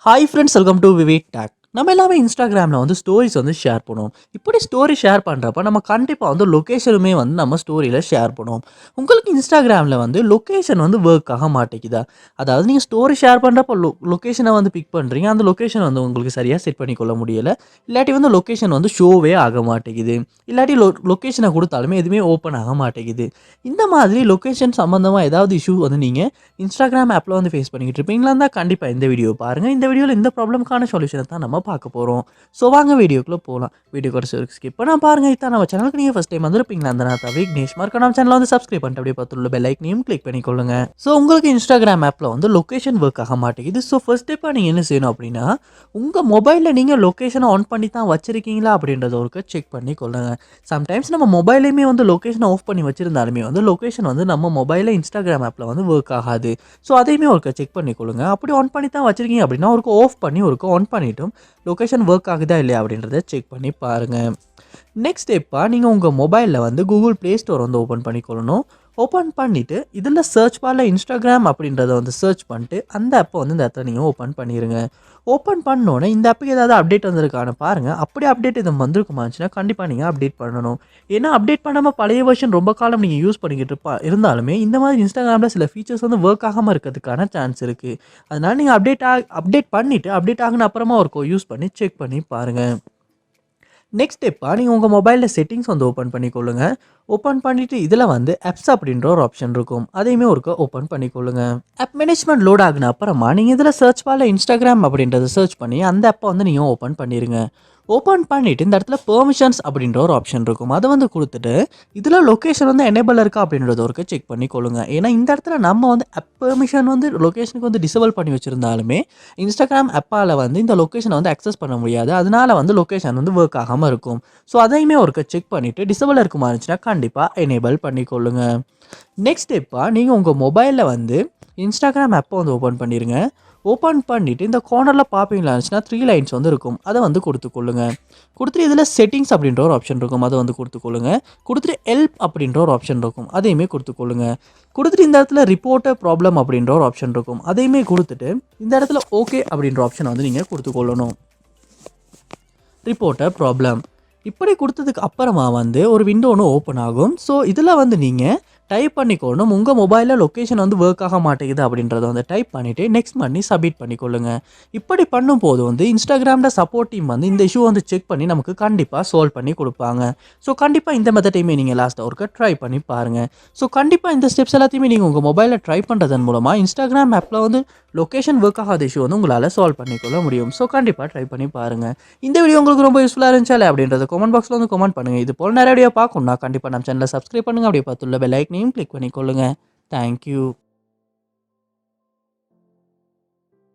Hi friends, welcome to VividTech. நம்ம எல்லாமே இன்ஸ்டாகிராமில் வந்து ஸ்டோரிஸ் வந்து ஷேர் பண்ணுவோம். இப்படி ஸ்டோரி ஷேர் பண்ணுறப்ப நம்ம கண்டிப்பாக வந்து லொக்கேஷனுமே வந்து நம்ம ஸ்டோரியில் ஷேர் பண்ணுவோம். உங்களுக்கு இன்ஸ்டாகிராமில் வந்து லொக்கேஷன் வந்து ஒர்க் ஆக மாட்டேங்குதா? அதாவது நீங்கள் ஸ்டோரி ஷேர் பண்ணுறப்போ லொக்கேஷனை வந்து பிக் பண்ணுறீங்க. அந்த லொக்கேஷன் வந்து உங்களுக்கு சரியாக செட் பண்ணிக்கொள்ள முடியலை. இல்லாட்டி வந்து லொக்கேஷன் வந்து ஷோவே ஆக மாட்டேங்குது. இல்லாட்டி லொக்கேஷனை கொடுத்தாலுமே எதுவுமே ஓப்பன் ஆக மாட்டேங்குது. இந்த மாதிரி லொக்கேஷன் சம்மந்தமாக ஏதாவது இஷ்யூ வந்து நீங்கள் இன்ஸ்டாகிராம் ஆப்பில் வந்து ஃபேஸ் பண்ணிக்கிட்டு இருப்பீங்களா இருந்தால் கண்டிப்பாக இந்த வீடியோ பாருங்கள். இந்த வீடியோவில் இந்த ப்ராப்ளம்க்கான சொல்யூஷனை தான் நம்ம பார்க்க போகிறோம். ஸோ வாங்க வீடியோக்குள்ளே போகலாம். வீடியோ கடைசி வரைக்கும் ஸ்கிப் பண்ணால் பாருங்கள். இதான் நம்ம சேனலுக்கு நீங்கள் ஃபஸ்ட் டைம் வந்திருப்பீங்களா அந்த நான் விக்னேஷ் மார்க்க நம்ம சேனலை வந்து சப்ஸ்கிரைப் பண்ணிட்டு அப்படியே பார்த்துள்ள பெல் ஐக்கனையும் கிளிக் பண்ணிக்கொள்ளுங்க. ஸோ உங்களுக்கு இன்ஸ்டாகிராம் ஆப்பில் வந்து லொக்கேஷன் ஒர்க் ஆக மாட்டேங்குது. ஸோ ஃபர்ஸ்ட் ஸ்டெப்பாக நீங்கள் என்ன செய்யணும் அப்படின்னா, உங்கள் மொபைலில் நீங்கள் லொக்கேஷனை ஆன் பண்ணி தான் வச்சிருக்கீங்களா அப்படின்றத ஒருக்க செக் பண்ணி கொள்ளுங்க. சம்டைம்ஸ் நம்ம மொபைலையுமே வந்து லொக்கேஷனை ஆஃப் பண்ணி வச்சிருந்தாலுமே வந்து லொக்கேஷன் வந்து நம்ம மொபைலில் இன்ஸ்டாகிராம் ஆப்பில் வந்து ஒர்க் ஆகாது. ஸோ அதையுமே ஒருக்க செக் பண்ணிக்கொள்ளுங்க. அப்படி ஆன் பண்ணி தான் வச்சிருக்கீங்க அப்படின்னா ஒருக்க ஆஃப் பண்ணி ஒருக்க ஆன் பண்ணிட்டும் லொக்கேஷன் ஒர்க் ஆகுதா இல்லையா அப்படின்றத செக் பண்ணி பாருங்கள். நெக்ஸ்ட் ஸ்டெப்பாக நீங்கள் உங்கள் மொபைலில் வந்து கூகுள் ப்ளே ஸ்டோர் வந்து ஓப்பன் பண்ணிக்கொள்ளணும். ஓப்பன் பண்ணிவிட்டு இதில் சர்ச் பாரில் இன்ஸ்டாகிராம் அப்படின்றத வந்து சர்ச் பண்ணிட்டு அந்த ஆப்பை வந்து இந்த இடத்துல நீங்கள் ஓப்பன் பண்ணிடுங்க. ஓப்பன் பண்ணோன்னே இந்த ஆப்புக்கு ஏதாவது அப்டேட் வந்திருக்கான்னு பாருங்கள். அப்படி அப்டேட் எதுவும் வந்திருக்குமாச்சுன்னா கண்டிப்பாக நீங்கள் அப்டேட் பண்ணணும். ஏன்னா அப்டேட் பண்ணாமல் பழைய வெர்ஷன் ரொம்ப காலம் நீங்கள் யூஸ் பண்ணிக்கிட்டு இருந்தாலுமே இந்த மாதிரி இன்ஸ்டாகிராமில் சில ஃபீச்சர்ஸ் வந்து ஒர்க் ஆகாமல் இருக்கிறதுக்கான சான்ஸ் இருக்குது. அதனால் நீங்கள் அப்டேட் பண்ணிவிட்டு அப்டேட் ஆகின அப்புறமா ஒரு யூஸ் பண்ணி செக் பண்ணி பாருங்கள். நெக்ஸ்ட் ஸ்டெப்பாக நீங்கள் உங்கள் மொபைலில் செட்டிங்ஸ் வந்து ஓப்பன் பண்ணிக்கொள்ளுங்க. ஓப்பன் பண்ணிவிட்டு இதில் வந்து ஆப்ஸ் அப்படின்ற ஒரு ஆப்ஷன் இருக்கும். அதையுமே ஒருக்க ஓப்பன் பண்ணிக்கொள்ளுங்க. ஆப் மேனேஜ்மெண்ட் லோட் ஆகின அப்புறமா நீங்கள் இதில் சர்ச் பாரில் இன்ஸ்டாகிராம் அப்படின்றத சர்ச் பண்ணி அந்த ஆப்பை வந்து நீங்கள் ஓப்பன் பண்ணிடுங்க. ஓப்பன் பண்ணிவிட்டு இந்த இடத்துல பெர்மிஷன்ஸ் அப்படின்ற ஒரு ஆப்ஷன் இருக்கும். அதை வந்து கொடுத்துட்டு இதில் லொக்கேஷன் வந்து எனேபிள் இருக்கா அப்படின்றத ஒருக்க செக் பண்ணிக்கொள்ளுங்க. ஏன்னா இந்த இடத்துல நம்ம வந்து ஆப் பெர்மிஷன் வந்து லொக்கேஷனுக்கு வந்து டிசேபிள் பண்ணி வச்சுருந்தாலுமே இன்ஸ்டாகிராம் ஆப்பால் வந்து இந்த லொக்கேஷனை வந்து அக்சஸ் பண்ண முடியாது. அதனால வந்து லொக்கேஷன் வந்து ஒர்க் ஆகாமல் இருக்கும். ஸோ அதையுமே ஒருக்க செக் பண்ணிவிட்டு டிசேபிள் இருக்குமா இருந்துச்சுன்னா கண்டிப்பாக எனேபிள் பண்ணிக்கொள்ளுங்க. நெக்ஸ்ட் ஸ்டெப்பாக நீங்கள் உங்கள் மொபைலில் வந்து இன்ஸ்டாகிராம் ஆப்பை வந்து ஓப்பன் பண்ணிடுங்க. ஓப்பன் பண்ணிவிட்டு இந்த கார்னரில் பார்ப்பீங்களா இருந்துச்சுன்னா 3 லைன்ஸ் வந்து இருக்கும். அதை வந்து கொடுத்துக்கொள்ளுங்க. கொடுத்துட்டு இதில் செட்டிங்ஸ் அப்படின்ற ஒரு ஆப்ஷன் இருக்கும். அதை வந்து கொடுத்துக்கொள்ளுங்க. கொடுத்துட்டு ஹெல்ப் அப்படின்ற ஒரு ஆப்ஷன் இருக்கும். அதையுமே கொடுத்துக்கொள்ளுங்க. கொடுத்துட்டு இந்த இடத்துல ரிப்போர்ட் ப்ராப்ளம் அப்படின்ற ஒரு ஆப்ஷன் இருக்கும். அதையுமே கொடுத்துட்டு இந்த இடத்துல ஓகே அப்படின்ற ஆப்ஷனை வந்து நீங்கள் கொடுத்துக்கொள்ளணும். ரிப்போர்ட் ப்ராப்ளம் இப்படி கொடுத்ததுக்கு அப்புறமா வந்து ஒரு விண்டோ ஒன்று ஓப்பன் ஆகும். ஸோ இதில் வந்து நீங்கள் டைப் பண்ணிக்கொள்ளணும். உங்கள் மொபைலில் லொக்கேஷன் வந்து ஒர்க் ஆக மாட்டேங்குது அப்படின்றத வந்து டைப் பண்ணிவிட்டு நெக்ஸ்ட் பண்ணி சப்மிட் பண்ணிக்கொள்ளுங்க. இப்படி பண்ணும்போது வந்து இன்ஸ்டாகிராமில் சப்போர்ட் டீம் வந்து இந்த இஷ்யூ வந்து செக் பண்ணி நமக்கு கண்டிப்பாக சால்வ் பண்ணி கொடுப்பாங்க. ஸோ கண்டிப்பாக இந்த மெத்தடையுமே நீங்கள் லாஸ்ட்டாக ஒருக்க ட்ரை பண்ணி பாருங்கள். ஸோ கண்டிப்பாக இந்த ஸ்டெப்ஸ் எல்லாத்தையுமே நீங்கள் உங்கள் மொபைலில் ட்ரை பண்ணுறதன் மூலமாக இன்ஸ்டாகிராம் ஆப்பில் வந்து லொக்கேஷன் ஒர்க் ஆகாத இஷ்யூ வந்து உங்களால் சால்வ் பண்ணிக்கொள்ள முடியும். ஸோ கண்டிப்பாக ட்ரை பண்ணி பாருங்கள். இந்த வீடியோ உங்களுக்கு ரொம்ப யூஸ்ஃபுல்லாக இருந்துச்சா அப்படின்றத கமெண்ட் பாக்ஸில் வந்து கமெண்ட் பண்ணுங்கள். இது போல் நிறைய வீடியோ பார்க்கணும்னா கண்டிப்பாக நம்ம சேனலை சப்ஸ்கிரைப் பண்ணுங்கள். அப்படியே பார்த்துள்ள பெல் ஐக்கனையும் கிளிக் பண்ணிக்கொள்ளுங்கள். தேங்க்யூ.